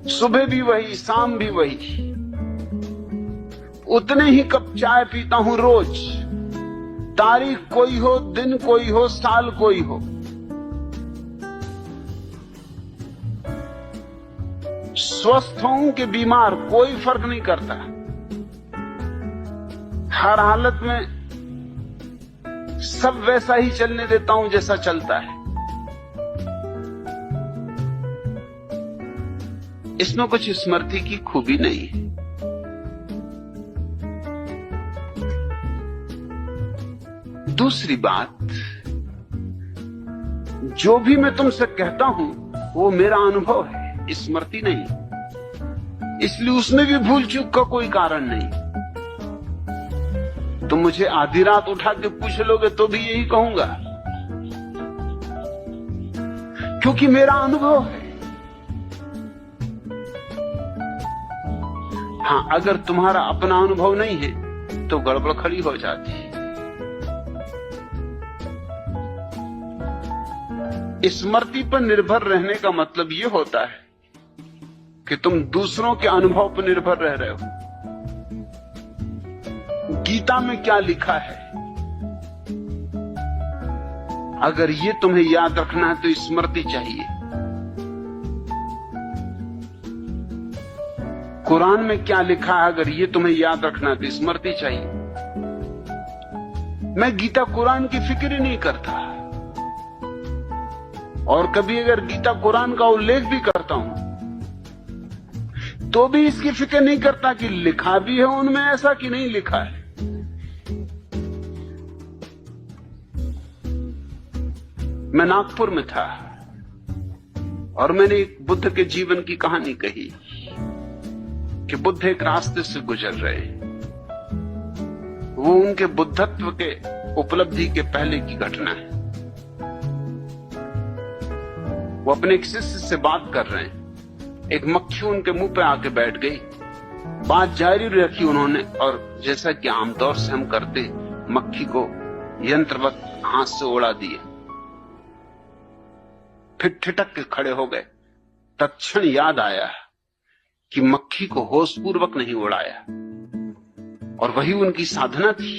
सुबह भी वही, शाम भी वही, उतने ही कप चाय पीता हूं रोज। तारीख कोई हो, दिन कोई हो, साल कोई हो। स्वस्थ हूं कि बीमार, कोई फर्क नहीं करता। हर हालत में सब वैसा ही चलने देता हूं जैसा चलता है। इसमें कुछ स्मृति की खूबी नहीं है। दूसरी बात, जो भी मैं तुमसे कहता हूं वो मेरा अनुभव है, स्मृति नहीं। इसलिए उसमें भी भूल चूक का कोई कारण नहीं। तुम मुझे आधी रात उठा के पूछ लोगे तो भी यही कहूंगा, क्योंकि मेरा अनुभव है। हां, अगर तुम्हारा अपना अनुभव नहीं है तो गड़बड़ खड़ी हो जाती है। स्मृति पर निर्भर रहने का मतलब यह होता है कि तुम दूसरों के अनुभव पर निर्भर रह रहे हो। गीता में क्या लिखा है, अगर ये तुम्हें याद रखना है तो स्मृति चाहिए। कुरान में क्या लिखा है, अगर ये तुम्हें याद रखना है तो स्मृति चाहिए। मैं गीता कुरान की फिक्र ही नहीं करता, और कभी अगर गीता कुरान का उल्लेख भी करता हूं तो भी इसकी फिक्र नहीं करता कि लिखा भी है उनमें ऐसा कि नहीं लिखा है। मैं नागपुर में था और मैंने एक बुद्ध के जीवन की कहानी कही कि बुद्ध एक रास्ते से गुजर रहे हैं। वो उनके बुद्धत्व के उपलब्धि के पहले की घटना है। वो अपने एक शिष्य से बात कर रहे हैं, एक मक्खी उनके मुंह पे आके बैठ गई। बात जारी रखी उन्होंने, और जैसा कि आमतौर से हम करते, मक्खी को यंत्रवत हाथ से उड़ा दिए। फिर ठिठक के खड़े हो गए। तत्क्षण याद आया कि मक्खी को होशपूर्वक नहीं उड़ाया, और वही उनकी साधना थी।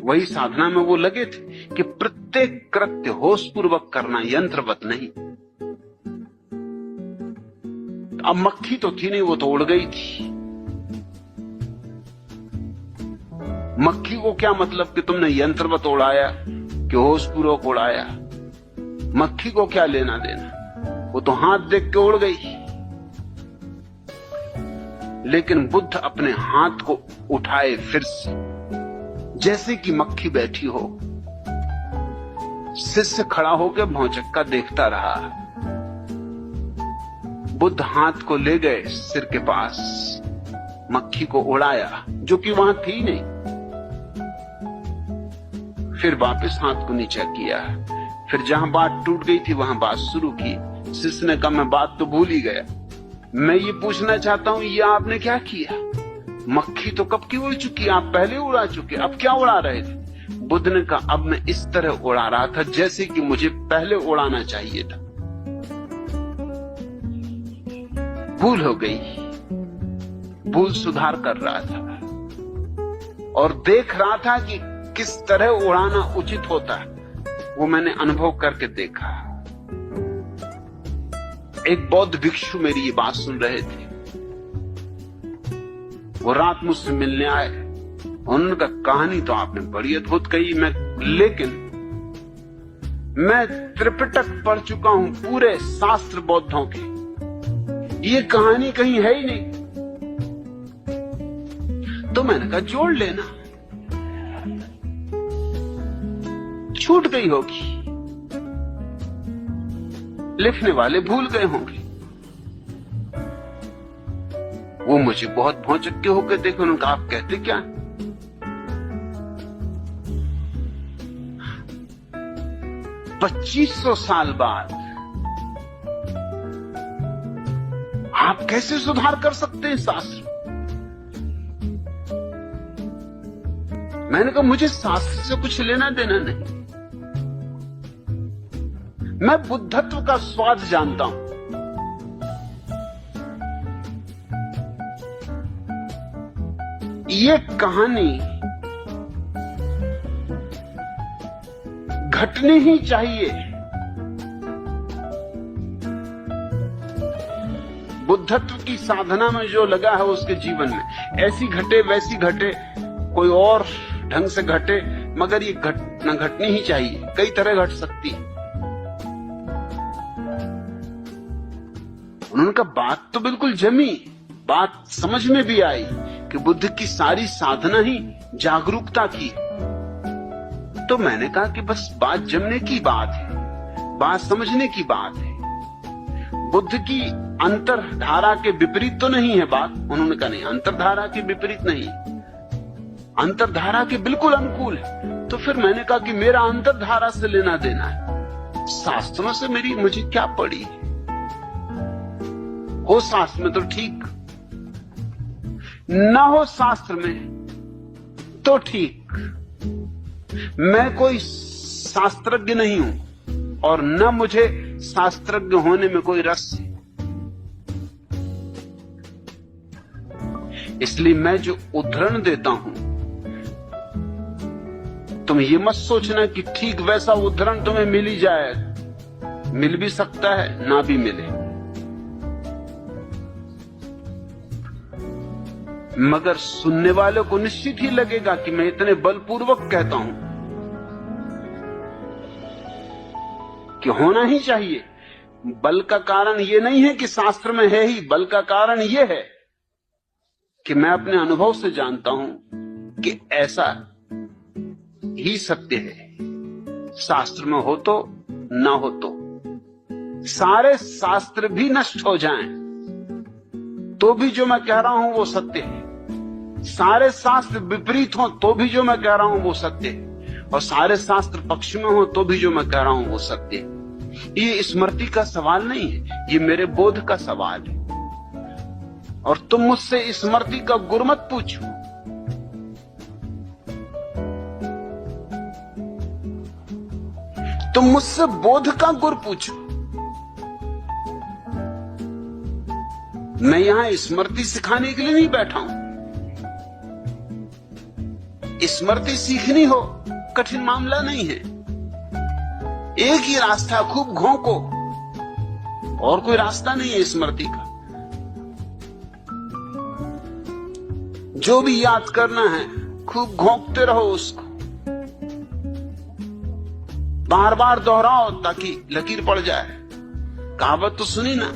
वही साधना में वो लगे थे कि प्रत्येक कृत्य होशपूर्वक करना, यंत्रवत नहीं। अब मक्खी तो थी नहीं, वो तो उड़ गई थी। मक्खी को क्या मतलब कि तुमने यंत्रवत उड़ाया कि होशपूर्वक उड़ाया? मक्खी को क्या लेना देना, वो तो हाथ देख के उड़ गई। लेकिन बुद्ध अपने हाथ को उठाए फिर से, जैसे कि मक्खी बैठी हो। शिष्य खड़ा होकर भौचक्का देखता रहा। बुद्ध हाथ को ले गए सिर के पास, मक्खी को उड़ाया जो कि वहां थी नहीं। फिर वापस हाथ को नीचा किया। फिर जहां बात टूट गई थी वहां बात शुरू की। शिष्य ने कहा, मैं बात तो भूल ही गया। मैं ये पूछना चाहता हूं, ये आपने क्या किया? मक्खी तो कब की उड़ चुकी, आप पहले उड़ा चुके, अब क्या उड़ा रहे थे? बुद्ध ने कहा, अब मैं इस तरह उड़ा रहा था जैसे कि मुझे पहले उड़ाना चाहिए था। भूल हो गई, भूल सुधार कर रहा था और देख रहा था कि किस तरह उड़ाना उचित होता है। वो मैंने अनुभव करके देखा। एक बौद्ध भिक्षु मेरी ये बात सुन रहे थे। वो रात मुझसे मिलने आए। उन्होंने कहा, कहानी तो आपने बड़ी अद्भुत कही, लेकिन मैं त्रिपिटक पढ़ चुका हूं, पूरे शास्त्र बौद्धों के, ये कहानी कहीं है ही नहीं। तो मैंने कहा, जोड़ लेना, छूट गई होगी, लिखने वाले भूल गए होंगे। वो मुझे बहुत भौचक्के होकर देखे। उन्होंने कहा, आप कहते क्या? 2500 साल बाद आप कैसे सुधार कर सकते हैं शास्त्र? मैंने कहा, मुझे शास्त्र से कुछ लेना देना नहीं। मैं बुद्धत्व का स्वाद जानता हूं। ये कहानी घटनी ही चाहिए। बुद्धत्व की साधना में जो लगा है उसके जीवन में ऐसी घटे वैसी घटे, कोई और ढंग से घटे, मगर ये घटना घटनी ही चाहिए। कई तरह घट सकती है। उन्होंने कहा बात तो बिल्कुल जमी, बात समझ में भी आई कि बुद्ध की सारी साधना ही जागरूकता की। तो मैंने कहा कि बस बात जमने की बात है, बात समझने की बात है। बुद्ध की अंतरधारा के विपरीत तो नहीं है बात। उन्होंने कहा नहीं, अंतरधारा के विपरीत नहीं, अंतरधारा के बिल्कुल अनुकूल है। तो फिर मैंने कहा कि मेरा अंतरधारा से लेना देना है, शास्त्रों से मुझे क्या पड़ी। हो शास्त्र में तो ठीक, ना हो शास्त्र में तो ठीक। मैं कोई शास्त्रज्ञ नहीं हूं और न मुझे शास्त्रज्ञ होने में कोई रस है। इसलिए मैं जो उदाहरण देता हूं, तुम ये मत सोचना कि ठीक वैसा उदाहरण तुम्हें मिल ही जाए। मिल भी सकता है, ना भी मिले, मगर सुनने वालों को निश्चित ही लगेगा कि मैं इतने बलपूर्वक कहता हूं कि होना ही चाहिए। बल का कारण यह नहीं है कि शास्त्र में है ही, बल का कारण यह है कि मैं अपने अनुभव से जानता हूं कि ऐसा ही सत्य है। शास्त्र में हो तो ना हो तो, सारे शास्त्र भी नष्ट हो जाएं तो भी जो मैं कह रहा हूं वो सत्य है। सारे शास्त्र विपरीत हो तो भी जो मैं कह रहा हूं वो सत्य है, और सारे शास्त्र पक्ष में हो तो भी जो मैं कह रहा हूं वो सत्य है। ये स्मृति का सवाल नहीं है, ये मेरे बोध का सवाल है। और तुम मुझसे स्मृति का गुर मत पूछो, तुम मुझसे बोध का गुर पूछो। मैं यहां स्मृति सिखाने के लिए नहीं बैठा हूं। स्मृति सीखनी हो कठिन मामला नहीं है। एक ही रास्ता, खूब घोंको, और कोई रास्ता नहीं है स्मृति का। जो भी याद करना है खूब घोंकते रहो उसको, बार बार दोहराओ ताकि लकीर पड़ जाए। कहावत तो सुनी ना,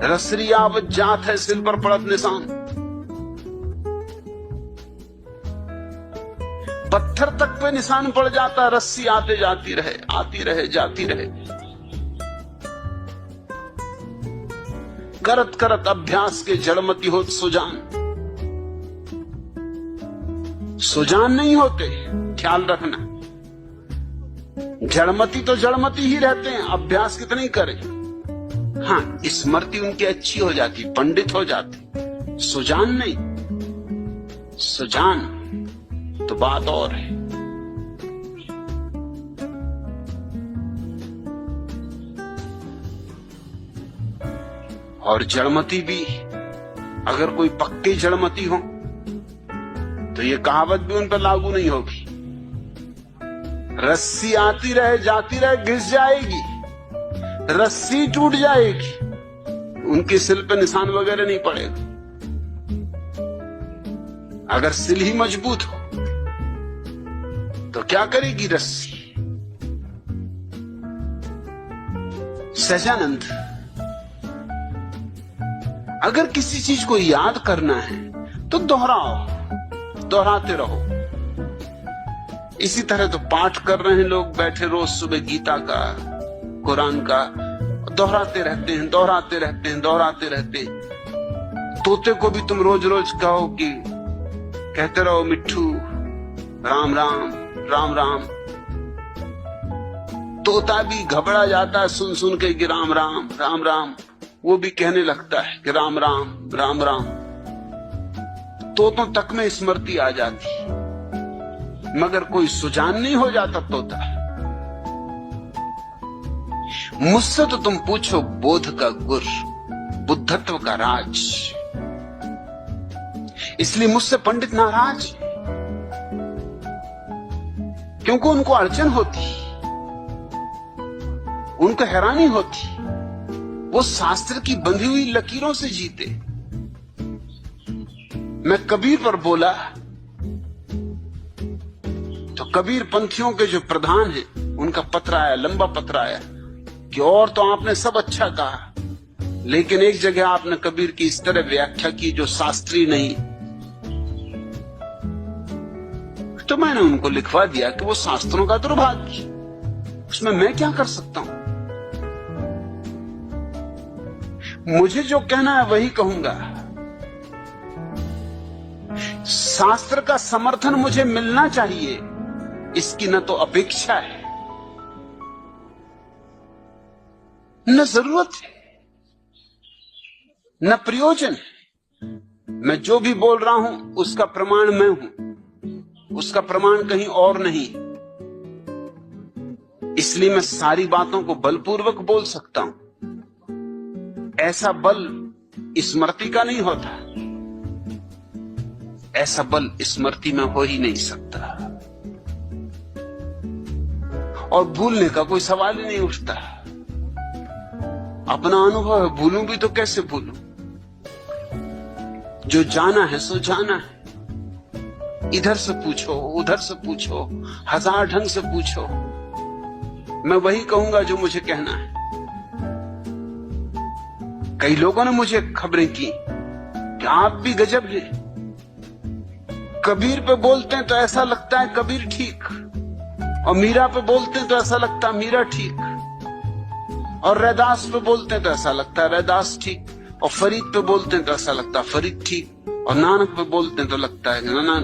रसरी आवत जात है सिल पर पड़त निशान। पत्थर तक पे निशान पड़ जाता, रस्सी आते जाती रहे, आती रहे, जाती रहे। करत करत अभ्यास के जड़मती होत सुजान। सुजान नहीं होते, ख्याल रखना। जड़मती तो जड़मती ही रहते हैं, अभ्यास कितना ही करें। हाँ, स्मृति उनकी अच्छी हो जाती, पंडित हो जाती, सुजान नहीं। सुजान तो बात और है। और जड़मती भी, अगर कोई पक्के जड़मती हो तो ये कहावत भी उन पर लागू नहीं होगी। रस्सी आती रहे, जाती रहे, घिस जाएगी, रस्सी टूट जाएगी, उनके सिल पे निशान वगैरह नहीं पड़ेगा। अगर सिल ही मजबूत हो तो क्या करेगी रस्सी। सहजानंद, अगर किसी चीज को याद करना है तो दोहराओ, दोहराते रहो। इसी तरह तो पाठ कर रहे हैं लोग बैठे रोज सुबह गीता का, कुरान का, दोहराते रहते हैं, दोहराते रहते हैं, दोहराते रहते हैं। तोते को भी तुम रोज रोज कहो कि कहते रहो मिट्ठू राम राम राम राम, तोता भी घबरा जाता है सुन सुन के कि राम राम राम राम, वो भी कहने लगता है कि राम राम राम राम। तोतों तक में स्मृति आ जाती, मगर कोई सुजान नहीं हो जाता तोता। मुझसे तो तुम पूछो बोध का गुर, बुद्धत्व का राज, इसलिए मुझसे पंडित नाराज, क्योंकि उनको अड़चन होती, उनको हैरानी होती। वो शास्त्र की बंधी हुई लकीरों से जीते। मैं कबीर पर बोला तो कबीर पंथियों के जो प्रधान हैं उनका पत्र आया, लंबा पत्र आया कि और तो आपने सब अच्छा कहा, लेकिन एक जगह आपने कबीर की इस तरह व्याख्या की जो शास्त्रीय नहीं। तो मैंने उनको लिखवा दिया कि वो शास्त्रों का दुर्भाग्य, उसमें मैं क्या कर सकता हूं। मुझे जो कहना है वही कहूंगा। शास्त्र का समर्थन मुझे मिलना चाहिए, इसकी न तो अपेक्षा है न जरूरत है न प्रयोजन। मैं जो भी बोल रहा हूं उसका प्रमाण मैं हूं, उसका प्रमाण कहीं और नहीं। इसलिए मैं सारी बातों को बलपूर्वक बोल सकता हूं। ऐसा बल स्मृति का नहीं होता, ऐसा बल स्मृति में हो ही नहीं सकता, और भूलने का कोई सवाल ही नहीं उठता। अपना अनुभव है, भूलूं भी तो कैसे भूलूं। जो जाना है सो जाना है। इधर से पूछो, उधर से पूछो, हजार ढंग से पूछो, मैं वही कहूंगा जो मुझे कहना है। कई लोगों ने मुझे खबरें की कि आप भी गजब हैं, कबीर पे बोलते हैं तो ऐसा लगता है कबीर ठीक, और मीरा पे बोलते हैं तो ऐसा लगता है मीरा ठीक, और रैदास पे बोलते हैं तो ऐसा लगता है रैदास ठीक, और फरीद पे बोलते हैं तो ऐसा लगता है फरीद ठीक, और नानक पे बोलते हैं तो लगता है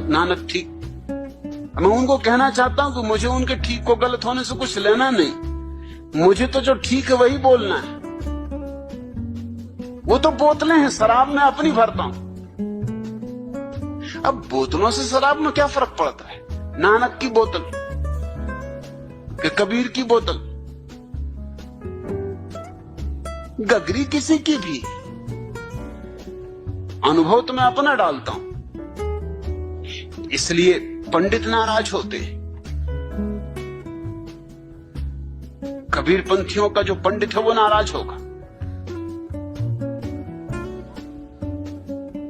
नानक ठीक। मैं उनको कहना चाहता हूं कि मुझे उनके ठीक को गलत होने से कुछ लेना नहीं, मुझे तो जो ठीक है वही बोलना है। वो तो बोतलें हैं, शराब में अपनी भरता हूं। अब बोतलों से शराब में क्या फर्क पड़ता है? नानक की बोतल कि कबीर की बोतल, गगरी किसी की भी, अनुभव तो मैं अपना डालता हूं। इसलिए पंडित नाराज होते हैं। कबीर पंथियों का जो पंडित है वो नाराज होगा।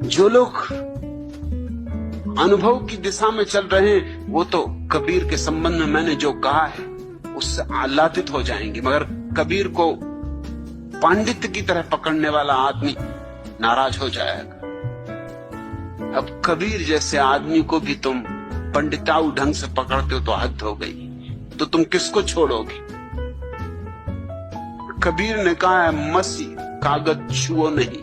जो लोग अनुभव की दिशा में चल रहे हैं वो तो कबीर के संबंध में मैंने जो कहा है उससे आह्लादित हो जाएंगे, मगर कबीर को पांडित्य की तरह पकड़ने वाला आदमी नाराज हो जाएगा। अब कबीर जैसे आदमी को भी तुम पंडिताऊ ढंग से पकड़ते हो तो हद हो गई, तो तुम किसको छोड़ोगे? कबीर ने कहा है मसी कागज छुओ नहीं,